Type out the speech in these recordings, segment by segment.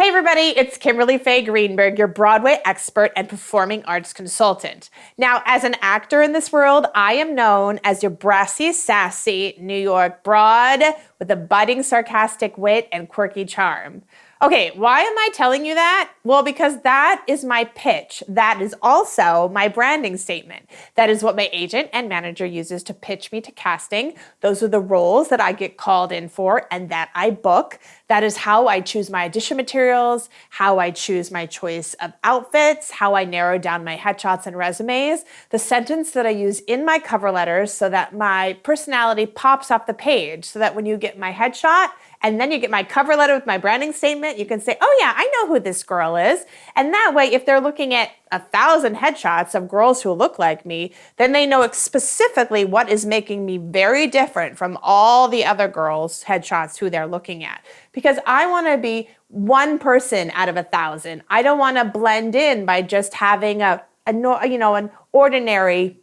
Hey everybody, it's Kimberly Faye Greenberg, your Broadway expert and performing arts consultant. Now, as an actor in this world, I am known as your brassy, sassy New York broad with a budding sarcastic wit and quirky charm. Okay, why am I telling you that? Well, because that is my pitch. That is also my branding statement. That is what my agent and manager uses to pitch me to casting. Those are the roles that I get called in for and that I book. That is how I choose my audition materials, how I choose my choice of outfits, how I narrow down my headshots and resumes, the sentence that I use in my cover letters so that my personality pops off the page, so that when you get my headshot, and then you get my cover letter with my branding statement, you can say, oh yeah, I know who this girl is. And that way, if they're looking at 1,000 headshots of girls who look like me, then they know specifically what is making me very different from all the other girls' headshots who they're looking at. Because I want to be one person out of 1,000. I don't want to blend in by just having an ordinary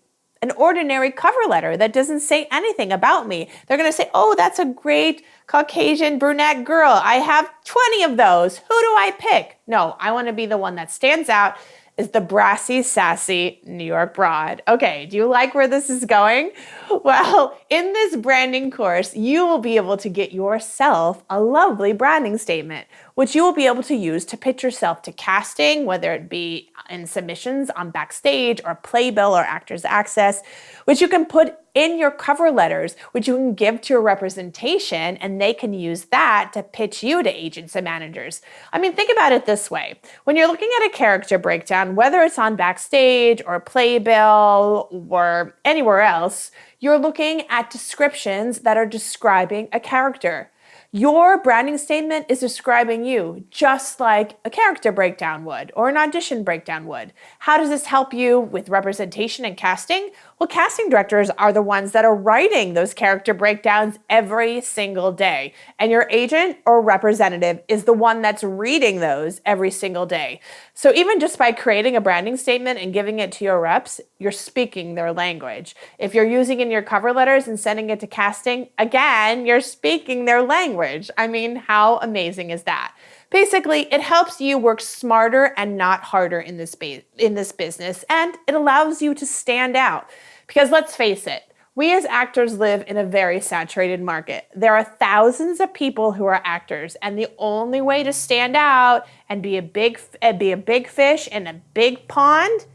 cover letter that doesn't say anything about me. They're going to say, oh, that's a great Caucasian brunette girl. I have 20 of those. Who do I pick? No, I want to be the one that stands out as the brassy, sassy New York broad. Okay, do you like where this is going? Well, in this branding course, you will be able to get yourself a lovely branding statement, which you will be able to use to pitch yourself to casting, whether it be in submissions on Backstage or Playbill or Actors Access, which you can put in your cover letters, which you can give to a representation, and they can use that to pitch you to agents and managers. I mean, think about it this way. When you're looking at a character breakdown, whether it's on Backstage or Playbill or anywhere else, you're looking at descriptions that are describing a character. Your branding statement is describing you just like a character breakdown would or an audition breakdown would. How does this help you with representation and casting? Well, casting directors are the ones that are writing those character breakdowns every single day. And your agent or representative is the one that's reading those every single day. So even just by creating a branding statement and giving it to your reps, you're speaking their language. If you're using it in your cover letters and sending it to casting, again, you're speaking their language. I mean, how amazing is that? Basically, it helps you work smarter and not harder in this business, and it allows you to stand out. Because let's face it, we as actors live in a very saturated market. There are thousands of people who are actors, and the only way to stand out and be a big fish in a big pond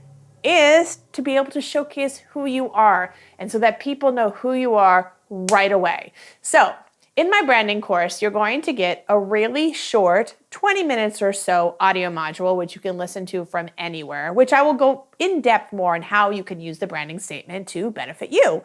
is to be able to showcase who you are, and so that people know who you are right away. So, in my branding course, you're going to get a really short, 20 minutes or so audio module, which you can listen to from anywhere, which I will go in depth more on how you can use the branding statement to benefit you.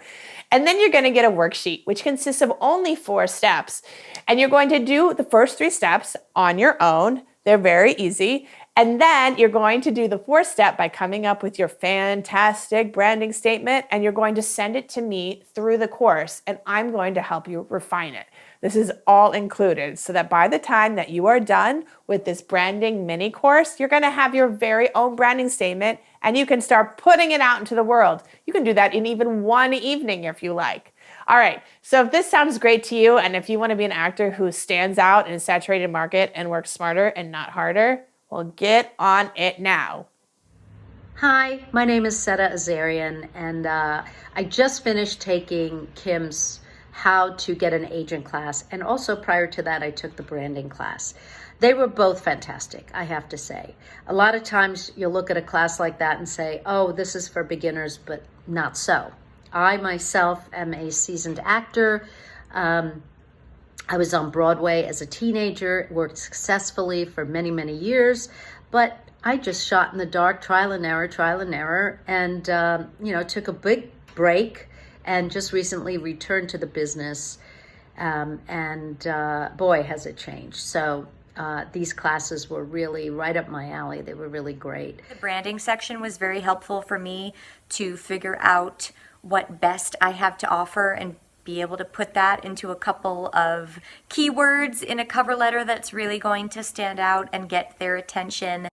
And then you're going to get a worksheet, which consists of only 4 steps. And you're going to do the first 3 steps on your own. They're very easy. And then you're going to do the 4th step by coming up with your fantastic branding statement, and you're going to send it to me through the course, and I'm going to help you refine it. This is all included, so that by the time that you are done with this branding mini course, you're going to have your very own branding statement, and you can start putting it out into the world. You can do that in even one evening if you like. All right, so if this sounds great to you, and if you want to be an actor who stands out in a saturated market and works smarter and not harder, well, get on it now. Hi, my name is Azarian, and I just finished taking Kim's How to Get an Agent class, and also prior to that, I took the branding class. They were both fantastic, I have to say. A lot of times you'll look at a class like that and say, oh, this is for beginners, but not so. I myself am a seasoned actor. I was on Broadway as a teenager, worked successfully for many, many years, but I just shot in the dark, trial and error, and took a big break and just recently returned to the business, boy, has it changed. So these classes were really right up my alley. They were really great. The branding section was very helpful for me to figure out what best I have to offer and be able to put that into a couple of keywords in a cover letter that's really going to stand out and get their attention.